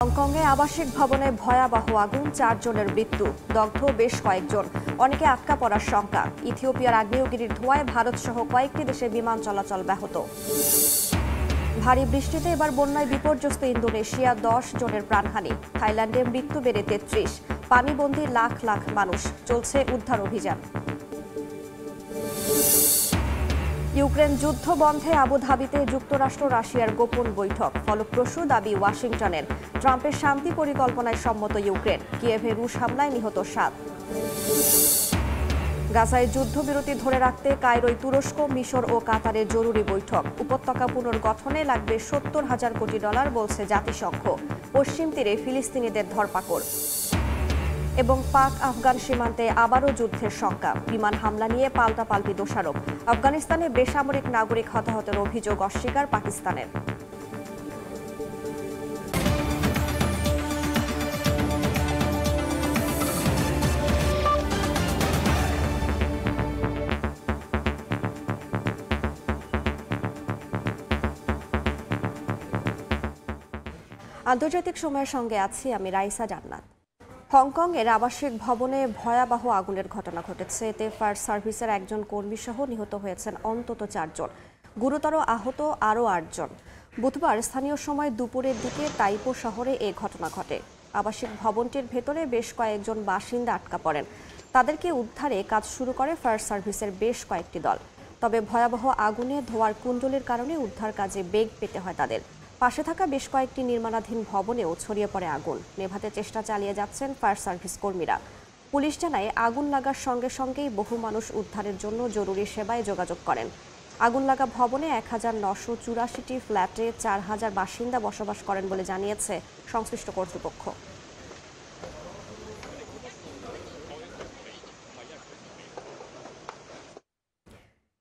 হংকংয়ে আবাসিক ভবনে ভয়াবহ আগুন, 4 জনের মৃত্যু, দগ্ধ বেশ কয়েকজন, অনেকে আটকা পড়ার শঙ্কা। ইথিওপিয়ার আগ্নেয়গিরির ধোঁয়ায় ভারত সহ কয়েকটি দেশে বিমান চলাচল ব্যাহত। ভারী বৃষ্টিতে এবার বন্যায় বিপর্যস্ত ইন্দোনেশিয়া, 10 জনের প্রাণহানি। থাইল্যান্ডে মৃত্যু বেড়ে 33, পানিবন্দী লাখ লাখ মানুষ, চলছে উদ্ধার অভিযান। ইউক্রেন যুদ্ধ বন্ধে আবুধাবিতে যুক্তরাষ্ট্র রাশিয়ার গোপন বৈঠক, ফলপ্রসূ দাবি ওয়াশিংটনের। ট্রাম্পের শান্তি পরিকল্পনায় সম্মত ইউক্রেন, কিয়েভে রুশ হামলায় নিহত 7। গাজায় যুদ্ধবিরতি ধরে রাখতে কায়রোয় তুরস্ক, মিশর ও কাতারের জরুরি বৈঠক। উপত্যকা পুনর্গঠনে লাগবে $70,000 কোটি, বলছে জাতিসংঘ। পশ্চিম তীরে ফিলিস্তিনিদের ধরপাকড়। এবং পাক আফগান সীমান্তে আবারও যুদ্ধের শঙ্কা, বিমান হামলা নিয়ে পাল্টাপাল্টি দোষারোপ। আফগানিস্তানে বেসামরিক নাগরিক হতাহতের অভিযোগ অস্বীকার পাকিস্তানের। আন্তর্জাতিক সময়ের সঙ্গে আছি আমি রাইসা জান্নাত। হংকং এর আবাসিক ভবনে ভয়াবহ আগুনের ঘটনা ঘটেছে। এতে ফায়ার সার্ভিসের একজন কর্মী সহ নিহত হয়েছেন অন্তত 4 জন, গুরুতর আহত আরও 8 জন। বুধবার স্থানীয় সময় দুপুরের দিকে তাইপো শহরে এই ঘটনা ঘটে। আবাসিক ভবনটির ভেতরে বেশ কয়েকজন বাসিন্দা আটকা পড়েন। তাদেরকে উদ্ধারে কাজ শুরু করে ফায়ার সার্ভিসের বেশ কয়েকটি দল। তবে ভয়াবহ আগুনে ধোঁয়ার কুণ্ডলীর কারণে উদ্ধার কাজে বেগ পেতে হয় তাদের। পাশে থাকা বেশ কয়েকটি নির্মাণাধীন ভবনেও ছড়িয়ে পড়ে আগুন। নেভাতে চেষ্টা চালিয়ে যাচ্ছেন ফায়ার সার্ভিস কর্মীরা। পুলিশ জানায় আগুন লাগার সঙ্গে সঙ্গেই বহু মানুষ উদ্ধারের জন্য জরুরি সেবায় যোগাযোগ করেন। আগুন লাগা ভবনে 1984টি ফ্ল্যাটে 4000 বাসিন্দা বসবাস করেন বলে জানিয়েছে সংশ্লিষ্ট কর্তৃপক্ষ।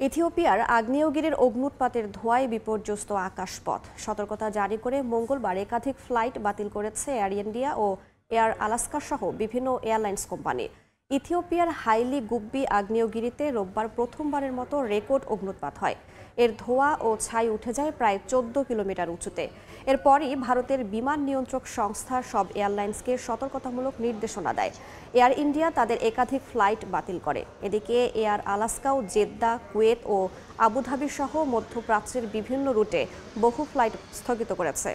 ইথিওপিয়ার আগ্নেয়গিরির অগ্ন্যুৎপাতের ধোঁয়ায় বিপর্যস্ত আকাশপথ। সতর্কতা জারি করে মঙ্গলবার একাধিক ফ্লাইট বাতিল করেছে এয়ার ইন্ডিয়া ও এয়ার আলাস্কা সহ বিভিন্ন এয়ারলাইন্স কোম্পানি। ইথিওপিয়ার হাইলি গুব্বি আগ্নেয়গিরিতে রোববার প্রথমবারের মতো রেকর্ড অগ্ন্যুৎপাত হয়। এর ধোঁয়া ও ছাই উঠে যায় প্রায় 14 কিলোমিটার উঁচুতে। এরপরই ভারতের বিমান নিয়ন্ত্রক সংস্থা সব এয়ারলাইন্সকে সতর্কতামূলক নির্দেশনা দেয়। এয়ার ইন্ডিয়া তাদের একাধিক ফ্লাইট বাতিল করে। এদিকে এয়ার আলাস্কাও জেদ্দা, কুয়েত ও আবুধাবি সহ মধ্যপ্রাচ্যের বিভিন্ন রুটে বহু ফ্লাইট স্থগিত করেছে।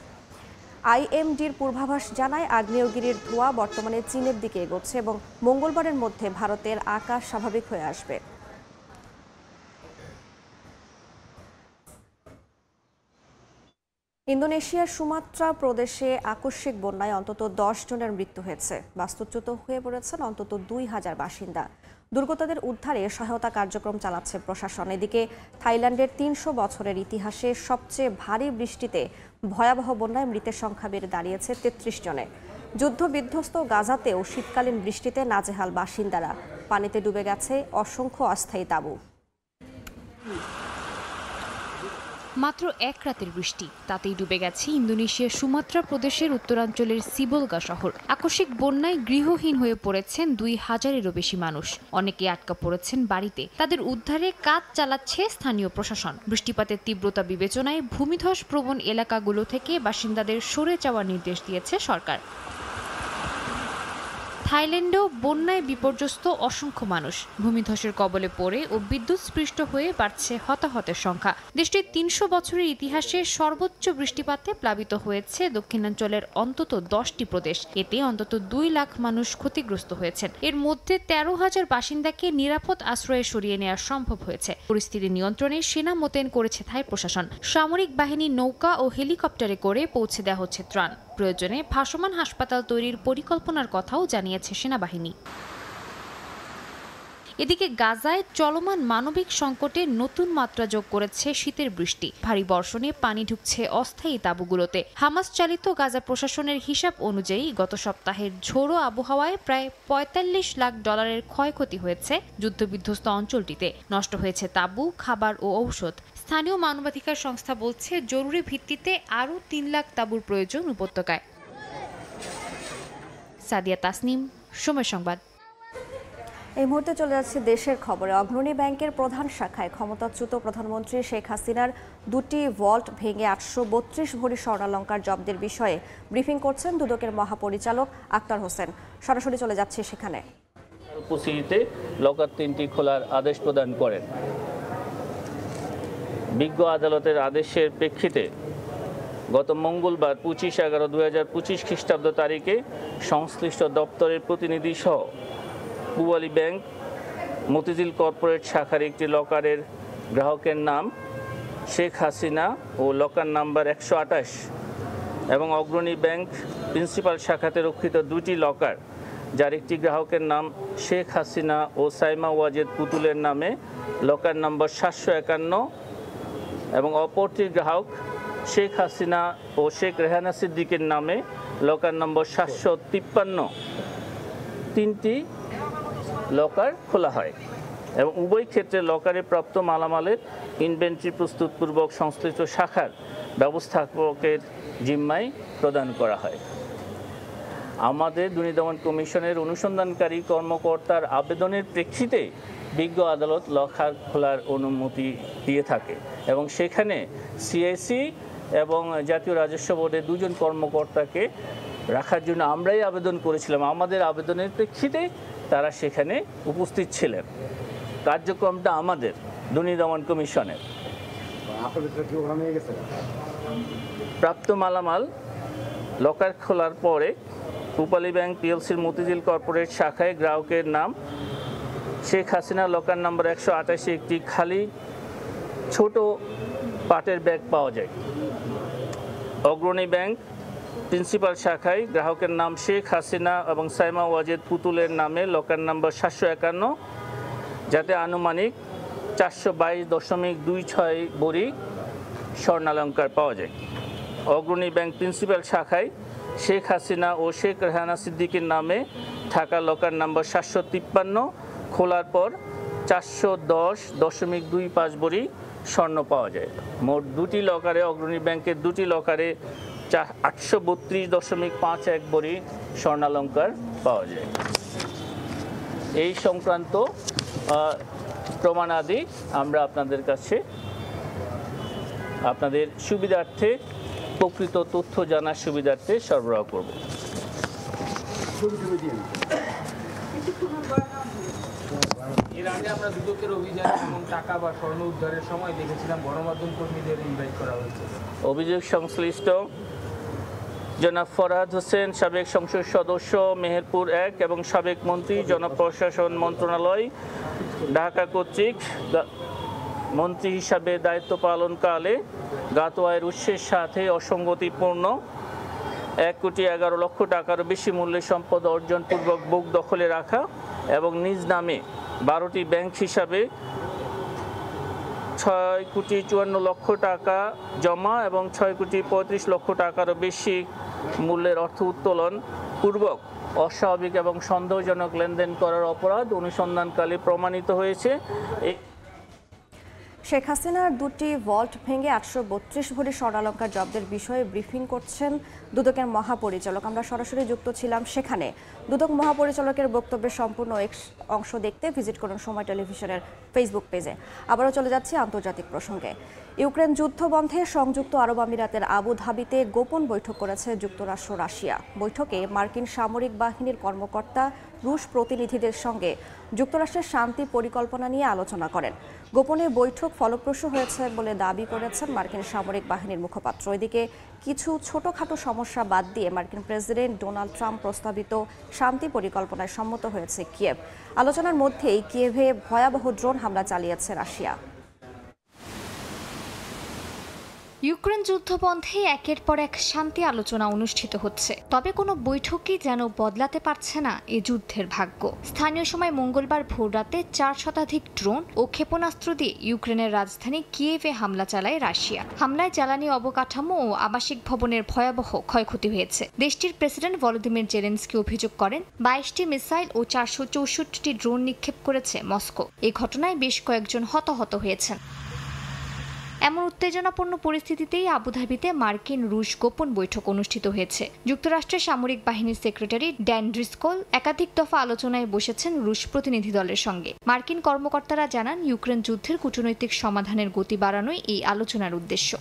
আইএমডির পূর্বাভাস জানায় আগ্নেয়গিরির ধোঁয়া বর্তমানে চীনের দিকে এগোচ্ছে এবং মঙ্গলবারের মধ্যে ভারতের আকাশ স্বাভাবিক হয়ে আসবে। ইন্দোনেশিয়ার সুমাত্রা প্রদেশে আকস্মিক বন্যায় অন্তত 10 জনের মৃত্যু হয়েছে। বাস্তুচ্যুত হয়ে পড়েছেন অন্তত 2000 বাসিন্দা। দুর্গতদের উদ্ধারে সহায়তা কার্যক্রম চালাচ্ছে প্রশাসন। এদিকে থাইল্যান্ডের 300 বছরের ইতিহাসে সবচেয়ে ভারী বৃষ্টিতে ভয়াবহ বন্যায় মৃতের সংখ্যা বেড়ে দাঁড়িয়েছে 33 জনে। যুদ্ধ বিধ্বস্ত গাজাতেও শীতকালীন বৃষ্টিতে নাজেহাল বাসিন্দারা। পানিতে ডুবে গেছে অসংখ্য অস্থায়ী তাঁবু। মাত্র এক রাতের বৃষ্টি, তাতেই ডুবে গেছে ইন্দোনেশিয়ার সুমাত্রা প্রদেশের উত্তরাঞ্চলের সিবোলগা শহর। আকস্মিক বন্যায় গৃহহীন হয়ে পড়েছেন 2000-এরও বেশি মানুষ। অনেকে আটকা পড়েছেন বাড়িতে। তাদের উদ্ধারে কাজ চালাচ্ছে স্থানীয় প্রশাসন। বৃষ্টিপাতের তীব্রতা বিবেচনায় ভূমিধস প্রবণ এলাকাগুলো থেকে বাসিন্দাদের সরে যাওয়ার নির্দেশ দিয়েছে সরকার। থাইল্যান্ডেও বন্যায় বিপর্যস্ত অসংখ্য মানুষ। ভূমিধসের কবলে পড়ে ও বিদ্যুৎস্পৃষ্ট হয়ে বাড়ছে হতাহতের সংখ্যা। দেশটির 300 বছরের ইতিহাসে সর্বোচ্চ বৃষ্টিপাতে প্লাবিত হয়েছে দক্ষিণাঞ্চলের অন্তত 10টি প্রদেশ। এতে অন্তত 2 লাখ মানুষ ক্ষতিগ্রস্ত হয়েছেন। এর মধ্যে 13,000 বাসিন্দাকে নিরাপদ আশ্রয়ে সরিয়ে নেওয়া সম্ভব হয়েছে। পরিস্থিতি নিয়ন্ত্রণে সেনা মোতায়েন করেছে থাই প্রশাসন। সামরিক বাহিনী নৌকা ও হেলিকপ্টারে করে পৌঁছে দেওয়া হচ্ছে ত্রাণ। প্রয়োজনে ভাসমান হাসপাতাল তৈরির পরিকল্পনার কথাও জানিয়েছে সেনাবাহিনী। এদিকে গাজায় চলমান মানবিক সংকটে নতুন মাত্রা যোগ করেছে শীতের বৃষ্টি। ভারী বর্ষণে পানি ঢুকছে অস্থায়ী তাঁবুগুলোতে। হামাস চালিত গাজা প্রশাসনের হিসাব অনুযায়ী গত সপ্তাহের ঝোড়ো আবহাওয়ায় প্রায় $45 লাখ ক্ষয়ক্ষতি হয়েছে যুদ্ধবিধ্বস্ত অঞ্চলটিতে। নষ্ট হয়েছে তাঁবু, খাবার ও ঔষধ। স্থানীয় মানবাধিকার সংস্থা বলছে জরুরি ভিত্তিতে আরও 3 লাখ তাঁবুর প্রয়োজন উপত্যকায়। সাদিয়া তাসনিম, সময় সংবাদ। এই মুহূর্তে চলে যাচ্ছে দেশের খবরে। অগ্রণী ব্যাংকের প্রধান শাখায় ক্ষমতাচ্যুত প্রধানমন্ত্রী শেখ হাসিনার দুটি ভল্ট ভেঙে 832 ভরি স্বর্ণালংকার জব্দের বিষয়ে ব্রিফিং করছেন দুদকের মহাপরিচালক আক্তার হোসেন। সরাসরি চলে যাচ্ছে সেখানে। উপস্থিতিতে লকার 3টি খোলার আদেশ প্রদান করেন। বিজ্ঞ আদালতের আদেশের প্রেক্ষিতে গত মঙ্গলবার 25/11/2025 খ্রিস্টাব্দ তারিখে সংশ্লিষ্ট দপ্তরের প্রতিনিধি সহ পূবালী ব্যাংক মতিঝিল কর্পোরেট শাখার একটি লকারের গ্রাহকের নাম শেখ হাসিনা ও লকার নাম্বার 128 এবং অগ্রণী ব্যাংক প্রিন্সিপাল শাখাতে রক্ষিত দুটি লকার, যার একটি গ্রাহকের নাম শেখ হাসিনা ও সাইমা ওয়াজেদ পুতুলের নামে লকার নম্বর 751 এবং অপরটি গ্রাহক শেখ হাসিনা ও শেখ রেহানা সিদ্দিকের নামে লকার নম্বর 753 তিনটি লকার খোলা হয় এবং উভয় ক্ষেত্রে লকারে প্রাপ্ত মালামালের ইনভেন্টরি প্রস্তুতপূর্বক সংশ্লিষ্ট শাখার ব্যবস্থাপকের জিম্মায় প্রদান করা হয়। আমাদের দুর্নীতি দমন কমিশনের অনুসন্ধানকারী কর্মকর্তার আবেদনের প্রেক্ষিতে বিজ্ঞ আদালত লকার খোলার অনুমতি দিয়ে থাকে এবং সেখানে সিআইসি এবং জাতীয় রাজস্ব বোর্ডের দুজন কর্মকর্তাকে রাখার জন্য আমরাই আবেদন করেছিলাম। আমাদের আবেদনের প্রেক্ষিতে তারা সেখানে উপস্থিত ছিলেন। কার্যক্রমটা আমাদের দুর্নীতি দমন কমিশনের। প্রাপ্ত মালামাল লকার খোলার পরে পূবালী ব্যাংক পিএলসির মতিঝিল কর্পোরেট শাখায় গ্রাহকের নাম শেখ হাসিনা লকার নম্বর 128 একটি খালি ছোট পাটের ব্যাগ পাওয়া যায়। অগ্রণী ব্যাংক প্রিন্সিপাল শাখায় গ্রাহকের নাম শেখ হাসিনা এবং সাইমা ওয়াজেদ পুতুলের নামে লকার নম্বর 751, যাতে আনুমানিক 422.26 ভরি স্বর্ণালংকার পাওয়া যায়। অগ্রণী ব্যাংক প্রিন্সিপাল শাখায় শেখ হাসিনা ও শেখ রেহানা সিদ্দিকের নামে থাকা লকার নম্বর 753 খোলার পর 410.25 ভরি স্বর্ণ পাওয়া যায়। মোট দুটি লকারে, অগ্রণী ব্যাংকের দুটি লকারে 832.51 ভরি স্বর্ণালংকার পাওয়া যায়। এই সংক্রান্ত প্রমাণাদি আমরা আপনাদের কাছে আপনাদের সুবিধার্থে, প্রকৃত তথ্য জানার সুবিধার্থে সরবরাহ করব। এর আগে আমরা দুদকের অভিযান এবং টাকা বা স্বর্ণ উদ্ধারের সময় দেখেছিলাম গণমাধ্যম কর্মীদের ইনভাইট করা হয়েছে। অভিযোগ সংশ্লিষ্ট জনাব ফরহাদ হোসেন, সাবেক সংসদ সদস্য মেহেরপুর 1 এবং সাবেক মন্ত্রী জনপ্রশাসন মন্ত্রণালয় ঢাকা কর্তৃক মন্ত্রী হিসাবে দায়িত্ব পালনকালে জ্ঞাত আয়ের উৎসের সাথে অসঙ্গতিপূর্ণ 1,11,00,000 টাকারও বেশি মূল্যের সম্পদ অর্জনপূর্বক বুক দখলে রাখা এবং নিজ নামে 12টি ব্যাংক হিসাবে 6,54,00,000 টাকা জমা এবং 6,35,00,000 টাকারও বেশি মূল্যের অর্থ উত্তোলন পূর্বক অস্বাভাবিক এবং সন্দেহজনক লেনদেন করার অপরাধ অনুসন্ধানকালে প্রমাণিত হয়েছে। শেখ হাসিনার দুটি ভল্ট ভেঙে 832 ভরি স্বর্ণালংকার জব্দের বিষয়ে ব্রিফিং করছেন দুদকের মহাপরিচালক। আমরা সরাসরি যুক্ত ছিলাম সেখানে। দুদক মহাপরিচালকের বক্তব্যের সম্পূর্ণ অংশ দেখতে ভিজিট করুন সময় টেলিভিশনের ফেসবুক পেজে। আবারও চলে যাচ্ছি আন্তর্জাতিক প্রসঙ্গে। ইউক্রেন যুদ্ধ বন্ধে সংযুক্ত আরব আমিরাতের আবু ধাবিতে গোপন বৈঠক করেছে যুক্তরাষ্ট্র রাশিয়া। বৈঠকে মার্কিন সামরিক বাহিনীর কর্মকর্তা রুশ প্রতিনিধিদের সঙ্গে যুক্তরাষ্ট্রের শান্তি পরিকল্পনা নিয়ে আলোচনা করেন। গোপনে বৈঠক ফলপ্রসূ হয়েছে বলে দাবি করেছেন মার্কিন সামরিক বাহিনীর মুখপাত্র। এদিকে কিছু ছোটখাটো সমস্যা বাদ দিয়ে মার্কিন প্রেসিডেন্ট ডোনাল্ড ট্রাম্প প্রস্তাবিত শান্তি পরিকল্পনায় সম্মত হয়েছে কিয়েভ। আলোচনার মধ্যেই কিয়েভে ভয়াবহ ড্রোন হামলা চালিয়েছে রাশিয়া। ইউক্রেন যুদ্ধ বন্ধে একের পর এক শান্তি আলোচনা অনুষ্ঠিত হচ্ছে, তবে কোনো বৈঠকই যেন বদলাতে পারছে না এ যুদ্ধের ভাগ্য। স্থানীয় সময় মঙ্গলবার ভোররাতে 4 শতাধিক ড্রোন ও ক্ষেপণাস্ত্র দিয়ে ইউক্রেনের রাজধানী কিয়েভে হামলা চালায় রাশিয়া। হামলায় জ্বালানি অবকাঠামো ও আবাসিক ভবনের ভয়াবহ ক্ষয়ক্ষতি হয়েছে। দেশটির প্রেসিডেন্ট ভলোদিমির জেলেনস্কি অভিযোগ করেন 22টি মিসাইল ও 464টি ড্রোন নিক্ষেপ করেছে মস্কো। এই ঘটনায় বেশ কয়েকজন হতাহত হয়েছেন। এমন উত্তেজনাপূর্ণ পরিস্থিতিতেই আবুধাবিতে মার্কিন রুশ গোপন বৈঠক অনুষ্ঠিত হয়েছে। যুক্তরাষ্ট্রের সামরিক বাহিনীর সেক্রেটারি ড্যান ড্রিসকল একাধিক দফা আলোচনায় বসেছেন রুশ প্রতিনিধি দলের সঙ্গে। মার্কিন কর্মকর্তারা জানান, ইউক্রেন যুদ্ধের কূটনৈতিক সমাধানের গতি বাড়ানোই এই আলোচনার উদ্দেশ্য।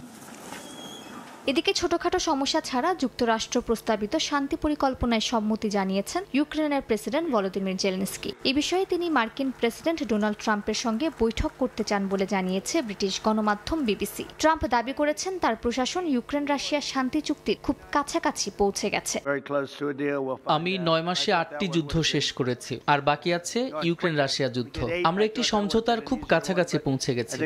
এদিকে ছোটখাটো সমস্যা ছাড়া যুক্তরাষ্ট্র প্রস্তাবিত শান্তি পরিকল্পনায় সম্মতি জানিয়েছেন ইউক্রেনের প্রেসিডেন্ট ভলোদিমির জেলেনস্কি। এ বিষয়ে তিনি মার্কিন প্রেসিডেন্ট ডোনাল্ড ট্রাম্পের সঙ্গে বৈঠক করতে চান বলে জানিয়েছে ব্রিটিশ গণমাধ্যম বিবিসি। ট্রাম্প দাবি করেছেন, তার প্রশাসন ইউক্রেন রাশিয়া শান্তি চুক্তির খুব কাছাকাছি পৌঁছে গেছে। আমি 9 মাসে 8টি যুদ্ধ শেষ করেছি, আর বাকি আছে ইউক্রেন রাশিয়া যুদ্ধ। আমরা একটি সমঝোতার খুব কাছাকাছি পৌঁছে গেছি।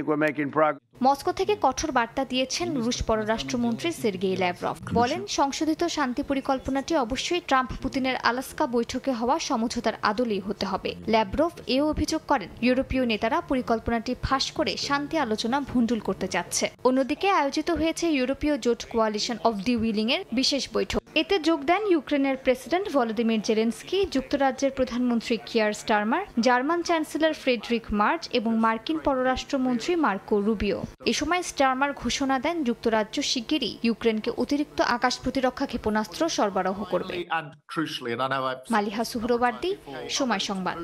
মস্কো থেকে কঠোর বার্তা দিয়েছেন রুশ পররাষ্ট্রমন্ত্রী সের্গেই ল্যাভরভ। বলেন, সংশোধিত শান্তি পরিকল্পনাটি অবশ্যই ট্রাম্প পুতিনের আলাস্কা বৈঠকে হওয়া সমঝোতার আদলেই হতে হবে। ল্যাভরভ এও অভিযোগ করেন, ইউরোপীয় নেতারা পরিকল্পনাটি ফাঁস করে শান্তি আলোচনা ভণ্ডুল করতে চাচ্ছে। অন্যদিকে আয়োজিত হয়েছে ইউরোপীয় জোট কোয়ালিশন অফ দি উইলিং এর বিশেষ বৈঠক। এতে যোগ দেন ইউক্রেনের প্রেসিডেন্ট ভলোদিমির জেলেনস্কি, যুক্তরাজ্যের প্রধানমন্ত্রী Keir Starmer, German chancellor Friedrich Merz এবং মার্কিন পররাষ্ট্রমন্ত্রী মার্কো রুবিও। এ সময় স্টারমার ঘোষণা দেন, যুক্তরাজ্য শিগগিরই ইউক্রেনকে অতিরিক্ত আকাশ প্রতিরক্ষা ক্ষেপণাস্ত্র সরবরাহ করবে। মালিহা সুহরওয়ার্দী, সময় সংবাদ।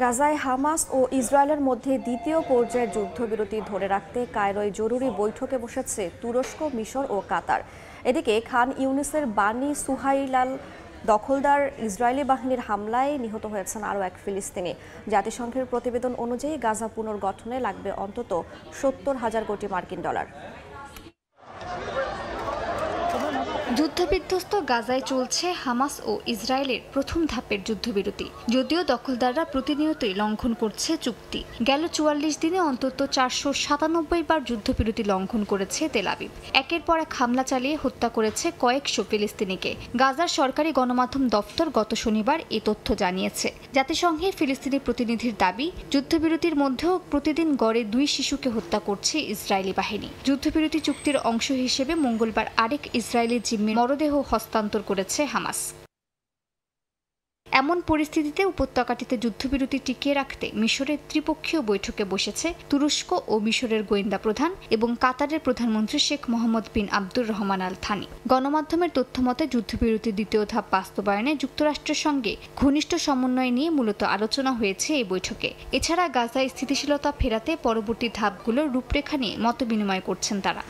গাজায় হামাস ও ইসরায়েলের মধ্যে দ্বিতীয় পর্যায়ের যুদ্ধবিরতি ধরে রাখতে কায়রোয় জরুরি বৈঠকে বসেছে তুরস্ক, মিশর ও কাতার। এদিকে খান ইউনিসের বানি সুহাইলাল দখলদার ইসরায়েলি বাহিনীর হামলায় নিহত হয়েছেন আরও এক ফিলিস্তিনি। জাতিসংঘের প্রতিবেদন অনুযায়ী গাজা পুনর্গঠনে লাগবে অন্তত 70,000 কোটি মার্কিন ডলার। যুদ্ধবিধ্বস্ত গাজায় চলছে হামাস ও ইসরায়েলের প্রথম ধাপের যুদ্ধবিরতি। যদিও দখলদাররা প্রতিনিয়তই লঙ্ঘন করছে চুক্তি। গেল 44 দিনে অন্তত 497 বার যুদ্ধবিরতি লঙ্ঘন করেছে তেল আবিব। একের পর এক হামলা চালিয়ে হত্যা করেছে কয়েকশো ফিলিস্তিনিকে। গাজার সরকারি গণমাধ্যম দফতর গত শনিবার এ তথ্য জানিয়েছে। জাতিসংঘের ফিলিস্তিনি প্রতিনিধির দাবি, যুদ্ধবিরতির মধ্যেও প্রতিদিন গড়ে 2 শিশুকে হত্যা করছে ইসরায়েলি বাহিনী। যুদ্ধবিরতি চুক্তির অংশ হিসেবে মঙ্গলবার আরেক ইসরায়েলি মরদেহ হস্তান্তর করেছে হামাস। এমন পরিস্থিতিতে উপত্যকাটিতে যুদ্ধবিরতি টিকিয়ে রাখতে মিশরের ত্রিপক্ষীয় বৈঠকে বসেছে তুরস্ক ও মিশরের গোয়েন্দা প্রধান এবং কাতারের প্রধানমন্ত্রী শেখ মোহাম্মদ বিন আব্দুর রহমান আল থানি। গণমাধ্যমের তথ্যমতে যুদ্ধবিরতির দ্বিতীয় ধাপ বাস্তবায়নে যুক্তরাষ্ট্রের সঙ্গে ঘনিষ্ঠ সমন্বয় নিয়ে মূলত আলোচনা হয়েছে এই বৈঠকে। এছাড়া গাজায় স্থিতিশীলতা ফেরাতে পরবর্তী ধাপগুলোর রূপরেখা নিয়ে মতবিনিময় করছেন তারা।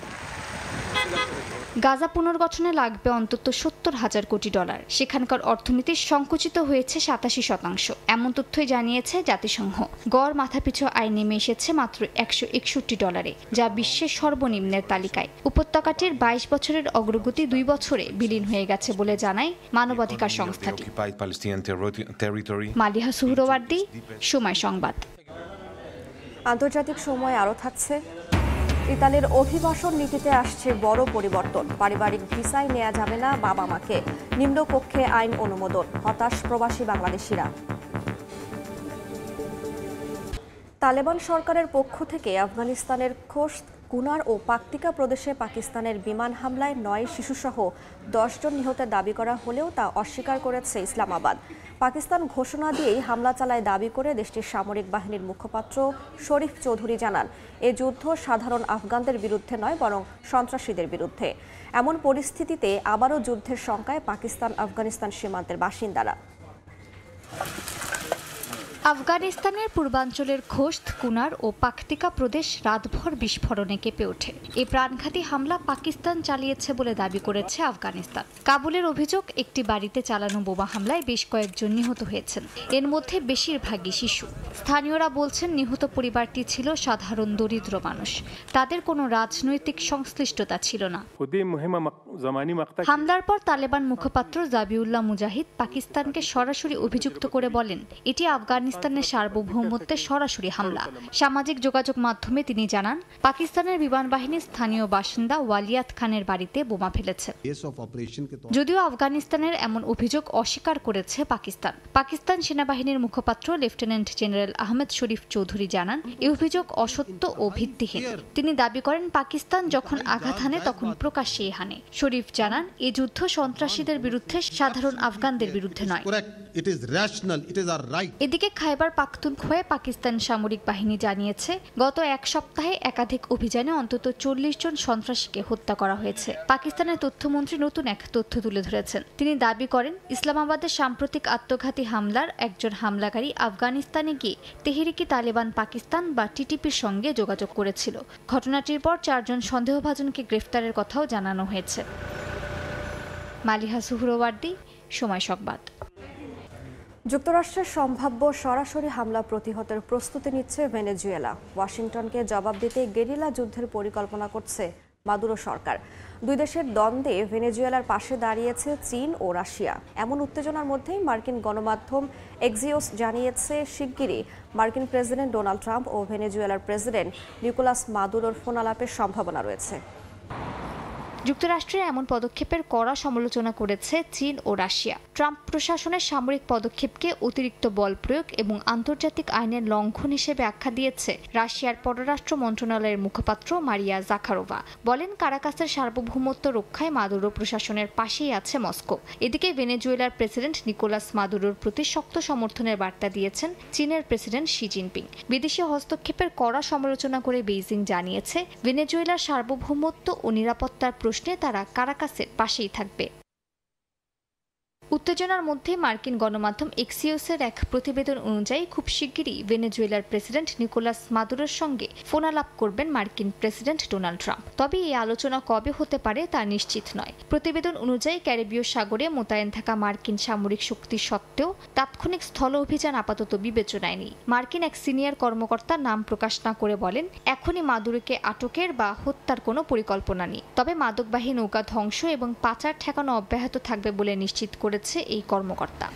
গাজা পুনর্গঠনে লাগবে অন্তত 70,000 কোটি ডলার। সেখানকার অর্থনীতি সংকুচিত হয়েছে 87%। এমন তথ্যই জানিয়েছে জাতিসংঘ। গড় মাথাপিছু আয় নেমে এসেছে মাত্র $161, যা বিশ্বের সর্বনিম্নের তালিকায়। উপত্যকাটির 22 বছরের অগ্রগতি 2 বছরে বিলীন হয়ে গেছে বলে জানায় মানবাধিকার সংস্থাটি। মালিহা সুহরওয়ার্দী, সময় সংবাদ। আন্তর্জাতিক সময় আরও থাকছে। ইতালির অভিবাসন নীতিতে আসছে বড় পরিবর্তন। পারিবারিক ভিসায় নেওয়া যাবে না বাবা মাকে, নিম্নকক্ষে আইন অনুমোদন। হতাশ প্রবাসী বাংলাদেশিরা। তালেবান সরকারের পক্ষ থেকে আফগানিস্তানের খোস্ত, কুনার ও পাকতিকা প্রদেশে পাকিস্তানের বিমান হামলায় 9 শিশুসহ 10 জন নিহতের দাবি করা হলেও তা অস্বীকার করেছে ইসলামাবাদ। পাকিস্তান ঘোষণা দিয়েই হামলা চালায় দাবি করে দেশটির সামরিক বাহিনীর মুখপাত্র শরীফ চৌধুরী জানান, এ যুদ্ধ সাধারণ আফগানদের বিরুদ্ধে নয়, বরং সন্ত্রাসীদের বিরুদ্ধে। এমন পরিস্থিতিতে আবারও যুদ্ধের শঙ্কায় পাকিস্তান আফগানিস্তান সীমান্তের বাসিন্দারা। আফগানিস্তানের পূর্বাঞ্চলের খোস্ত, কুনার ও পাকতিকা প্রদেশ রাতভর বিস্ফোরণে কেঁপে ওঠে। এই প্রাণঘাতী হামলা পাকিস্তান চালিয়েছে বলে দাবি করেছে আফগানিস্তান। কাবুলের অভিযোগ, একটি বাড়িতে চালানো বোমা হামলায় বেশ কয়েকজন নিহত হয়েছেন, এর মধ্যে বেশিরভাগই শিশু। স্থানীয়রা বলছেন, নিহত পরিবারটি ছিল সাধারণ দরিদ্র মানুষ, তাদের কোনো রাজনৈতিক সংশ্লিষ্টতা ছিল না। হামলার পর তালেবান মুখপাত্র জাবিউল্লাহ মুজাহিদ পাকিস্তানকে সরাসরি অভিযুক্ত করে বলেন, এটি আফগানিস্তানের সার্বভৌমত্বের সরাসরি হামলা। সামাজিক যোগাযোগ মাধ্যমে তিনি জানান, পাকিস্তানের বিমান বাহিনী স্থানীয় বাসিন্দা ওয়ালিয়াত খানের বাড়িতে বোমা ফেলেছে। যদিও আফগানিস্তানের এমন অভিযোগ অস্বীকার করেছে পাকিস্তান। পাকিস্তান সেনাবাহিনীর মুখপাত্র লেফটেন্যান্ট জেনারেল আহমেদ শরীফ চৌধুরী জানান, এই অভিযোগ অসত্য ও ভিত্তিহীন। তিনি দাবি করেন, পাকিস্তান যখন আঘাত হানে তখন প্রকাশ্যেই হানে। শরীফ জানান, এই যুদ্ধ সন্ত্রাসীদের বিরুদ্ধে, সাধারণ আফগানদের বিরুদ্ধে নয়। it is rational, it is our right. এদিকে খাইবার পাখতুনখোয়ায় পাকিস্তান সামরিক বাহিনী জানিয়েছে গত এক সপ্তাহে একাধিক অভিযানে অন্তত 40 জন সন্ত্রাসীকে হত্যা করা হয়েছে। পাকিস্তানের তথ্যমন্ত্রী নতুন এক তথ্য তুলে ধরেছেন। তিনি দাবি করেন ইসলামাবাদের সাম্প্রতিক আত্মঘাতী হামলার একজন হামলাকারী আফগানিস্তানে গিয়ে তেহরিকি তালেবান পাকিস্তান বা টিটিপির সঙ্গে যোগাযোগ করেছিল। ঘটনাটির পর 4 জন সন্দেহভাজনকে গ্রেফতারের কথাও জানানো হয়েছে। মালিহা সুহরওয়ার্দী, সময় সংবাদ। যুক্তরাষ্ট্রের সম্ভাব্য সরাসরি হামলা প্রতিহতের প্রস্তুতি নিচ্ছে ভেনেজুয়েলা। ওয়াশিংটনকে জবাব দিতে গেরিলা যুদ্ধের পরিকল্পনা করছে মাদুরো সরকার। দুই দেশের দ্বন্দ্বে ভেনেজুয়েলার পাশে দাঁড়িয়েছে চীন ও রাশিয়া। এমন উত্তেজনার মধ্যেই মার্কিন গণমাধ্যম এক্সিওস জানিয়েছে শিগগিরই মার্কিন প্রেসিডেন্ট ডোনাল্ড ট্রাম্প ও ভেনেজুয়েলার প্রেসিডেন্ট নিকোলাস মাদুরোর ফোনালাপের সম্ভাবনা রয়েছে। যুক্তরাষ্ট্রের এমন পদক্ষেপের কড়া সমালোচনা করেছে চীন ও রাশিয়া। ট্রাম্প প্রশাসনের সামরিক পদক্ষেপকে অতিরিক্ত বল প্রয়োগ এবং আন্তর্জাতিক আইনের লঙ্ঘন হিসেবে আখ্যা দিয়েছে রাশিয়ার পররাষ্ট্র মন্ত্রণালয়ের মুখপাত্র মারিয়া জাখারোভা। বলেন কারাকাসের সার্বভৌমত্ব রক্ষায় মাদুরো প্রশাসনের পাশেই আছে মস্কো। এদিকে ভেনেজুয়েলার প্রেসিডেন্ট নিকোলাস মাদুরোর প্রতি শক্ত সমর্থনের বার্তা দিয়েছেন চীনের প্রেসিডেন্ট শি জিনপিং। বিদেশি হস্তক্ষেপের কড়া সমালোচনা করে বেইজিং জানিয়েছে ভেনেজুয়েলার সার্বভৌমত্ব ও নিরাপত্তার প্রশ্নে তারা কারাকাসের পাশেই থাকবে। উত্তেজনার মধ্যে মার্কিন গণমাধ্যম এক্সিওসের এক প্রতিবেদন অনুযায়ী খুব শিগগিরই ভেনেজুয়েলার প্রেসিডেন্ট নিকোলাস মাদুরোর সঙ্গে ফোনালাপ করবেন মার্কিন প্রেসিডেন্ট ডোনাল্ড ট্রাম্প। তবে এই আলোচনা কবে হতে পারে তা নিশ্চিত নয়। প্রতিবেদন অনুযায়ী ক্যারিবীয় সাগরে মোতায়েন থাকা মার্কিন সামরিক শক্তি সত্ত্বেও তাৎক্ষণিক স্থল অভিযান আপাতত বিবেচনায় নেই। মার্কিন এক সিনিয়র কর্মকর্তা নাম প্রকাশ না করে বলেন, এখনই মাদুরোকে আটকের বা হত্যার কোনো পরিকল্পনা নেই। তবে মাদকবাহী নৌকা ধ্বংস এবং পাচার ঠেকানো অব্যাহত থাকবে বলে নিশ্চিত করেছে এই কর্মকর্তা।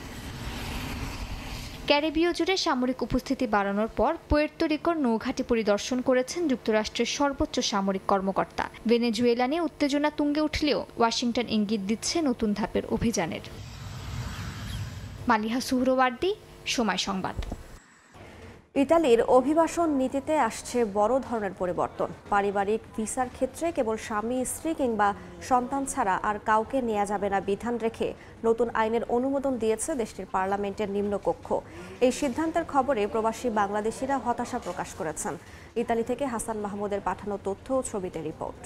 ক্যারিবীয় জুড়ে সামরিক উপস্থিতি বাড়ানোর পর পুয়ের্তো রিকোর নৌঘাঁটি পরিদর্শন করেছেন যুক্তরাষ্ট্রের সর্বোচ্চ সামরিক কর্মকর্তা। ভেনেজুয়েলা নিয়ে উত্তেজনা তুঙ্গে উঠলেও ওয়াশিংটন ইঙ্গিত দিচ্ছে নতুন ধাপের অভিযানের। মালিহা সুহরওয়ার্দী, সময় সংবাদ। ইতালির অভিবাসন নীতিতে আসছে বড় ধরনের পরিবর্তন। পারিবারিক ভিসার ক্ষেত্রে কেবল স্বামী, স্ত্রী কিংবা সন্তান ছাড়া আর কাউকে নেওয়া যাবে না বিধান রেখে নতুন আইনের অনুমোদন দিয়েছে দেশটির পার্লামেন্টের নিম্নকক্ষ। এই সিদ্ধান্তের খবরে প্রবাসী বাংলাদেশিরা হতাশা প্রকাশ করেছেন। ইতালি থেকে হাসান মাহমুদের পাঠানো তথ্য ও ছবিতে রিপোর্ট।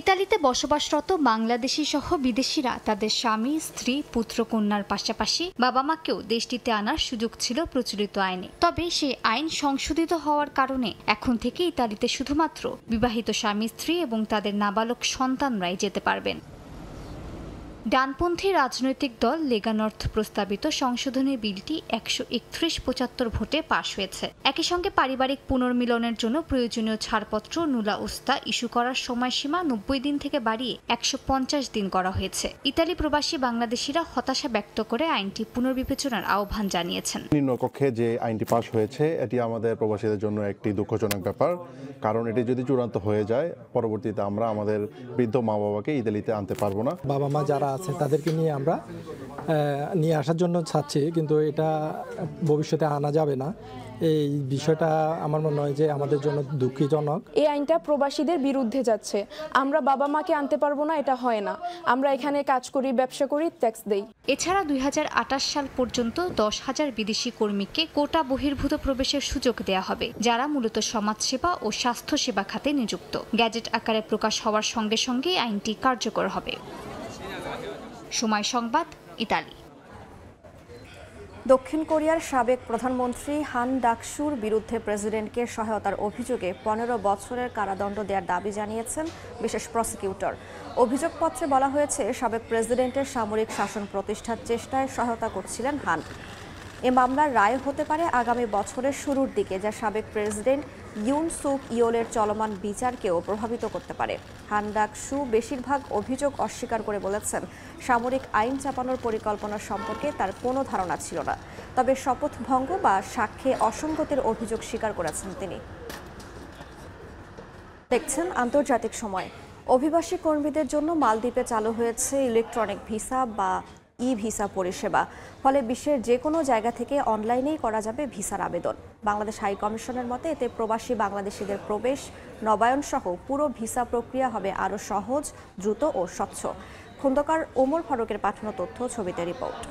ইতালিতে বসবাসরত বাংলাদেশি সহ বিদেশিরা তাদের স্বামী, স্ত্রী, পুত্র কন্যার পাশাপাশি বাবা মাকেও দেশটিতে আনার সুযোগ ছিল প্রচলিত আইনে। তবে সেই আইন সংশোধিত হওয়ার কারণে এখন থেকে ইতালিতে শুধুমাত্র বিবাহিত স্বামী, স্ত্রী এবং তাদের নাবালক সন্তানরাই যেতে পারবেন। ডানপন্থী রাজনৈতিক দল লেগা নর্থ প্রস্তাবিত সংশোধনী বিলটি 131-75 ভোটে পাশ হয়েছে। একই সঙ্গে পারিবারিক পুনর্মিলনের জন্য প্রয়োজনীয় ছাড়পত্র নুলা ওস্তা ইস্যু করার সময়সীমা 90 দিন থেকে বাড়িয়ে 150 দিন করা হয়েছে। ইতালি প্রবাসী বাংলাদেশিরা হতাশা ব্যক্ত করে আইনটি পুনর্বিবেচনার আহ্বান জানিয়েছেন। নিম্নকক্ষে যে আইনটি পাশ হয়েছে এটি আমাদের প্রবাসীদের জন্য একটি দুঃখজনক ব্যাপার, কারণ এটি যদি চূড়ান্ত হয়ে যায় পরবর্তীতে আমরা আমাদের বৃদ্ধ মা বাবাকে ইতালিতে আনতে পারবো না। বাবা মা যারা আছে তাদেরকে নিয়ে আমরা নিয়ে আসার জন্য চাচ্ছি, কিন্তু এটা ভবিষ্যতে আনা যাবে না। এই বিষয়টা আমার মনে হয় যে আমাদের জন্য দুঃখজনক। এই আইনটা প্রবাসীদের বিরুদ্ধে যাচ্ছে। আমরা বাবা মাকে আনতে পারবো না, এটা হয় না। আমরা এখানে কাজ করি, ব্যবসা করি, ট্যাক্স দেই। এছাড়া 2028 সাল পর্যন্ত 10,000 বিদেশি কর্মীকে কোটা বহির্ভূত প্রবেশের সুযোগ দেয়া হবে, যারা মূলত সমাজসেবা ও স্বাস্থ্যসেবা খাতে নিযুক্ত। গ্যাজেট আকারে প্রকাশ হওয়ার সঙ্গে সঙ্গে আইনটি কার্যকর হবে। সময় সংবাদ, ইতালি। দক্ষিণ কোরিয়ার সাবেক প্রধানমন্ত্রী হান ডাকসুর বিরুদ্ধে প্রেসিডেন্টকে সহায়তার অভিযোগে 15 বছরের কারাদণ্ড দেওয়ার দাবি জানিয়েছেন বিশেষ প্রসিকিউটর। অভিযোগপত্রে বলা হয়েছে সাবেক প্রেসিডেন্টের সামরিক শাসন প্রতিষ্ঠার চেষ্টায় সহায়তা করছিলেন হান। এ মামলার রায় হতে পারে আগামী বছরের শুরুর দিকে, যা সাবেক প্রেসিডেন্ট ইউন সুক ইয়োলের চলমান বিচারকেও প্রভাবিত করতে পারে। হান ডাকসু বেশিরভাগ অভিযোগ অস্বীকার করে বলেছেন সামরিক আইন চাপানোর পরিকল্পনা সম্পর্কে তার কোনো ধারণা ছিল না। তবে শপথ ভঙ্গ বা সাক্ষ্যে অসঙ্গতির অভিযোগ স্বীকার করেছেন তিনি। দেখছেন আন্তর্জাতিক সময়। অভিবাসী কর্মীদের জন্য মালদ্বীপে চালু হয়েছে ইলেকট্রনিক ভিসা বা ই ভিসা পরিষেবা। ফলে বিশ্বের যে কোনো জায়গা থেকে অনলাইনেই করা যাবে ভিসার আবেদন। বাংলাদেশ হাই কমিশনের মতে এতে প্রবাসী বাংলাদেশিদের প্রবেশ, নবায়ন সহ পুরো ভিসা প্রক্রিয়া হবে আরও সহজ, দ্রুত ও স্বচ্ছ। খন্দকার ওমর ফারুকের পাঠানো তথ্য, ছবিতে রিপোর্ট।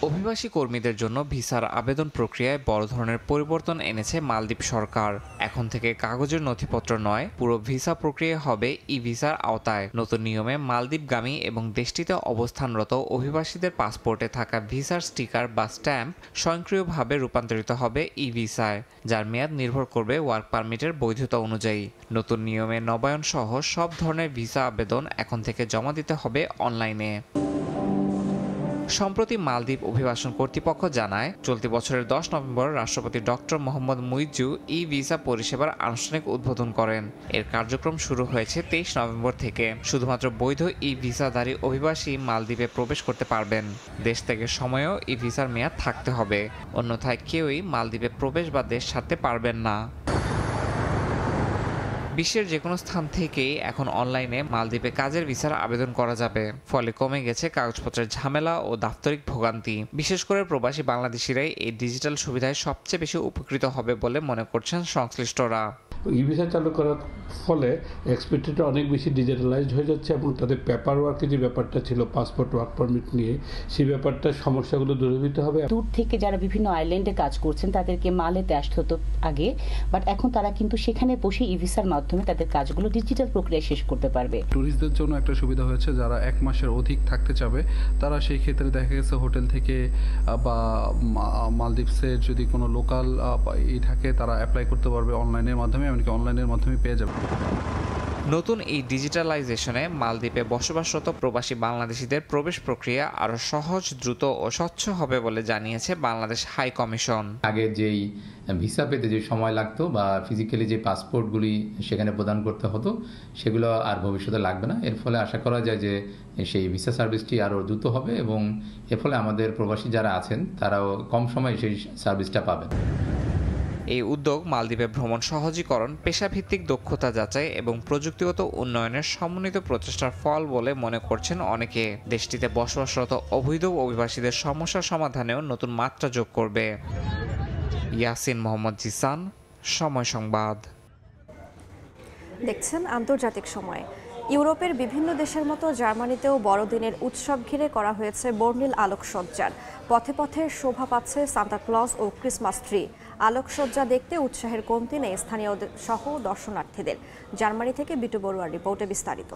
অভিবাসী কর্মীদের জন্য ভিসার আবেদন প্রক্রিয়ায় বড় ধরনের পরিবর্তন এনেছে মালদ্বীপ সরকার। এখন থেকে কাগজের নথিপত্র নয়, পুরো ভিসা প্রক্রিয়া হবে ই ভিসার আওতায়। নতুন নিয়মে মালদ্বীপগামী এবং দেশটিতে অবস্থানরত অভিবাসীদের পাসপোর্টে থাকা ভিসার স্টিকার বা স্ট্যাম্প স্বয়ংক্রিয়ভাবে রূপান্তরিত হবে ই ভিসায়, যার মেয়াদ নির্ভর করবে ওয়ার্ক পারমিটের বৈধতা অনুযায়ী। নতুন নিয়মে নবায়ন সহ সব ধরনের ভিসা আবেদন এখন থেকে জমা দিতে হবে অনলাইনে। সম্প্রতি মালদ্বীপ অভিবাসন কর্তৃপক্ষ জানায়, চলতি বছরের 10 নভেম্বর রাষ্ট্রপতি ডক্টর মোহাম্মদ মুইজ্জু ই ভিসা পরিষেবার আনুষ্ঠানিক উদ্বোধন করেন। এর কার্যক্রম শুরু হয়েছে 23 নভেম্বর থেকে। শুধুমাত্র বৈধ ই ভিসাধারী অভিবাসী মালদ্বীপে প্রবেশ করতে পারবেন। দেশ থেকে সময়েও ই ভিসার মেয়াদ থাকতে হবে, অন্যথায় কেউই মালদ্বীপে প্রবেশ বা দেশ ছাড়তে পারবেন না। বিশ্বের যে কোনো স্থান থেকেই এখন অনলাইনে মালদ্বীপে কাজের ভিসার আবেদন করা যাবে। ফলে কমে গেছে কাগজপত্রের ঝামেলা ও দাপ্তরিক ভোগান্তি। বিশেষ করে প্রবাসী বাংলাদেশিরাই এই ডিজিটাল সুবিধায় সবচেয়ে বেশি উপকৃত হবে বলে মনে করছেন সংশ্লিষ্টরা। ই ভিসা চালু করার ফলে এক্সপেক্টেড অনেক বেশি ডিজিটালাইজড হয়ে যাচ্ছে এবং তাদের পেপার ওয়ার্কের যে ব্যাপারটা ছিল পাসপোর্ট ওয়ার্ক পারমিট নিয়ে, সেই ব্যাপারটা সমস্যাগুলো দূরীভূত হবে। দূর থেকে যারা বিভিন্ন আইল্যান্ডে কাজ করছেন তাদেরকে মালেতে আসতে হতো আগে, বাট এখন তারা কিন্তু সেখানে বসে ই ভিসার মাধ্যমে তাদের কাজগুলো ডিজিটাল প্রক্রিয়া শেষ করতে পারবে। ট্যুরিস্টদের জন্য একটা সুবিধা হয়েছে, যারা 1 মাসের অধিক থাকতে চাবে তারা সেই ক্ষেত্রে দেখা গেছে হোটেল থেকে বা মালদ্বীপসের যদি কোনো লোকাল থাকে তারা অ্যাপ্লাই করতে পারবে অনলাইনের মাধ্যমে, এমনকি অনলাইনের মাধ্যমে পেয়ে যাবে। নতুন এই ডিজিটালাইজেশনে মালদ্বীপে বসবাসরত প্রবাসী বাংলাদেশিদের প্রবেশ প্রক্রিয়া আরও সহজ, দ্রুত ও স্বচ্ছ হবে বলে জানিয়েছে বাংলাদেশ হাই কমিশন। আগে যেই ভিসা পেতে যে সময় লাগতো বা ফিজিক্যালি যে পাসপোর্টগুলি সেখানে প্রদান করতে হতো, সেগুলো আর ভবিষ্যতে লাগবে না। এর ফলে আশা করা যায় যে সেই ভিসা সার্ভিসটি আরও দ্রুত হবে এবং এর ফলে আমাদের প্রবাসী যারা আছেন তারাও কম সময়ে সেই সার্ভিসটা পাবেন। এই উদ্যোগ মালদ্বীপে ভ্রমণ সহজীকরণ, পেশাভিত্তিক দক্ষতা যাচাই এবং প্রযুক্তিগত উন্নয়নের সমন্বিত প্রচেষ্টার ফল বলে মনে করছেন অনেকে। দেশটিতে বসবাসরত অবৈধ অভিবাসীদের সমস্যার সমাধানেও নতুন মাত্রা যোগ করবে। ইয়াসিন মোহাম্মদ জিসান, সময় সংবাদ। দেখছেন আন্তর্জাতিক সময়। ইউরোপের বিভিন্ন দেশের মতো জার্মানিতেও বড়দিনের উৎসব ঘিরে করা হয়েছে বর্ণিল আলোকসজ্জার। পথে পথে শোভা পাচ্ছে সান্তা ক্লজ ও ক্রিসমাস ট্রি। আলোকসজ্জা দেখতে উৎসাহের কমতি নেই স্থানীয় সহ দর্শনার্থীদের। জার্মানি থেকে বিটু বড়ুয়ার রিপোর্টে বিস্তারিত।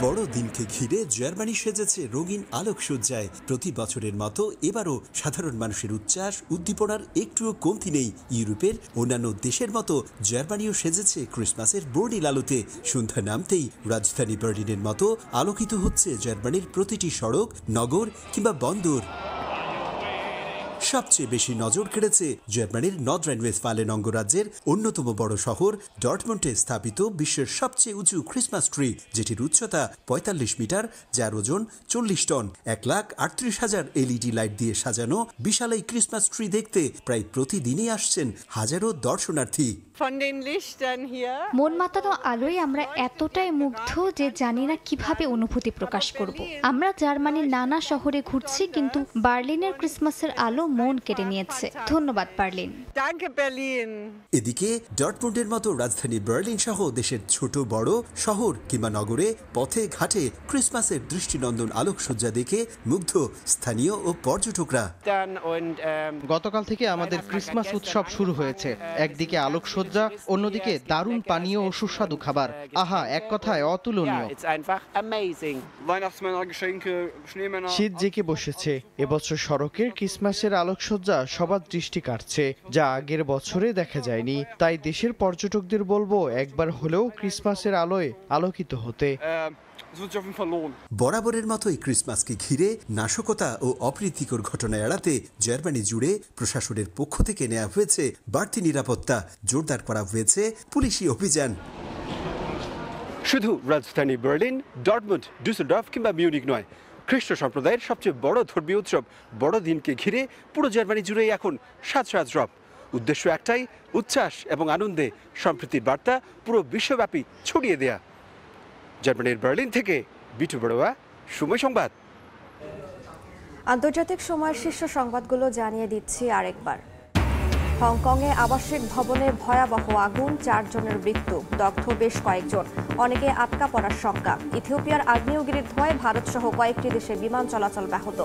বড়দিনকে ঘিরে জার্মানি সেজেছে রঙিন আলোকসজ্জায়। প্রতি বছরের মতো এবারও সাধারণ মানুষের উচ্ছ্বাস উদ্দীপনার একটুও কমতি নেই। ইউরোপের অন্যান্য দেশের মতো জার্মানিও সেজেছে ক্রিসমাসের বর্ণিল আলোতে। সন্ধ্যা নামতেই রাজধানী বার্লিনের মতো আলোকিত হচ্ছে জার্মানির প্রতিটি সড়ক, নগর কিংবা বন্দর। সবচেয়ে বেশি নজর কেড়েছে জার্মানির নর্থ রাইন ওয়েস্টফালেন অঙ্গরাজ্যের অন্যতম বড় শহর ডর্টমুন্ডে স্থাপিত বিশ্বের সবচেয়ে উঁচু ক্রিসমাস ট্রি, যেটির উচ্চতা 45 মিটার, যার ওজন 40 টন। 1,38,000 এলইডি লাইট দিয়ে সাজানো বিশাল এই ক্রিসমাস ট্রি দেখতে প্রায় প্রতিদিনই আসছেন হাজারো দর্শনার্থী। মন মাতানো আলোয় আমরা এতটাই মুগ্ধ যে জানি না কিভাবে অনুভূতি প্রকাশ করব। আমরা জার্মানির নানা শহরে ঘুরছি, কিন্তু বার্লিনের ক্রিসমাসের আলো মন কেড়ে নিয়েছে। ধন্যবাদ বার্লিন। এদিকে ডর্টমুন্ডের মতো রাজধানী বার্লিন সহ দেশের ছোট বড় শহর কিংবা নগরে পথে ঘাটে ক্রিসমাসের দৃষ্টিনন্দন আলোকসজ্জা দেখে মুগ্ধ স্থানীয় ও পর্যটকরা। গতকাল থেকে আমাদের ক্রিসমাস উৎসব শুরু হয়েছে। একদিকে আলোকসজ্জা, অন্যদিকে দারুণ পানীয় ও সুস্বাদু খাবার। আহা, এক কথায় অতুলনীয়। শীত জেঁকে বসেছে। এবছর সড়কের ক্রিসমাসের আলোকসজ্জা সবার দৃষ্টি কাটছে, যা আগের বছরে দেখা যায়নি। তাই দেশের পর্যটকদের বলবো একবার হলেও ক্রিসমাসের আলোয় আলোকিত হতে। বরাবরের মতোই ক্রিসমাসকে ঘিরে নাশকতা ও অপ্রীতিকর ঘটনা এড়াতে জার্মানি জুড়ে প্রশাসনের পক্ষ থেকে নেওয়া হয়েছে বাড়তি নিরাপত্তা। জোরদার করা হয়েছে পুলিশি অভিযান। শুধু রাজধানী বার্লিন, ডর্টমুন্ড, ডুসেলডর্ফ কিংবা মিউনিক নয়, খ্রিস্ট সম্প্রদায়ের সবচেয়ে বড় ধর্মীয় উৎসব বড়দিনকে ঘিরে পুরো জার্মানি জুড়েই এখন সাজ রব। উদ্দেশ্য একটাই, উচ্ছ্বাস এবং আনন্দে সম্প্রীতির বার্তা পুরো বিশ্বব্যাপী ছড়িয়ে দেয়া। জার্মানির বার্লিন থেকে বিটু বড়ুয়া, সময় সংবাদ। আন্তর্জাতিক সময়ের শীর্ষ সংবাদগুলো জানিয়ে দিচ্ছি আরেকবার। হংকংয়ে আবাসিক ভবনে ভয়াবহ আগুন, 4 জনের মৃত্যু, দগ্ধ বেশ কয়েকজন, অনেকে আটকা পড়ার শঙ্কা। ইথিওপিয়ার আগ্নেয়গিরির ধোঁয়ায় ভারতসহ কয়েকটি দেশে বিমান চলাচল ব্যাহত।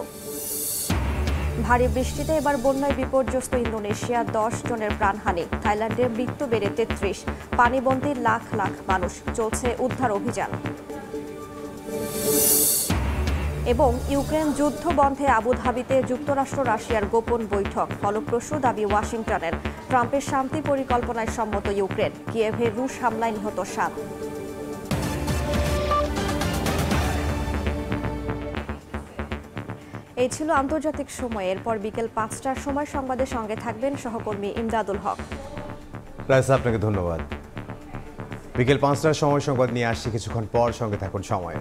ভারী বৃষ্টিতে এবার বন্যায় বিপর্যস্ত ইন্দোনেশিয়া, 10 জনের প্রাণহানি। থাইল্যান্ডে মৃত্যু বেড়ে 33, পানিবন্দী লাখ লাখ মানুষ, চলছে উদ্ধার অভিযান। এবং ইউক্রেন যুদ্ধ বন্ধে আবুধাবিতে যুক্তরাষ্ট্র রাশিয়ার গোপন বৈঠক, ফলপ্রসূ দাবি ওয়াশিংটনের। ট্রাম্পের শান্তি পরিকল্পনায় সম্মত ইউক্রেন, কিয়েভে রুশ হামলায় নিহত 7। এই ছিল আন্তর্জাতিক সময়। এরপর বিকেল 5টার সময় সংবাদের সঙ্গে থাকবেন সহকর্মী ইমদাদুল হক। রাইসা, আপনাকে ধন্যবাদ। বিকেল 5টার সময় সংবাদ নিয়ে আসছি কিছুক্ষণ পর, সঙ্গে থাকুন সময়।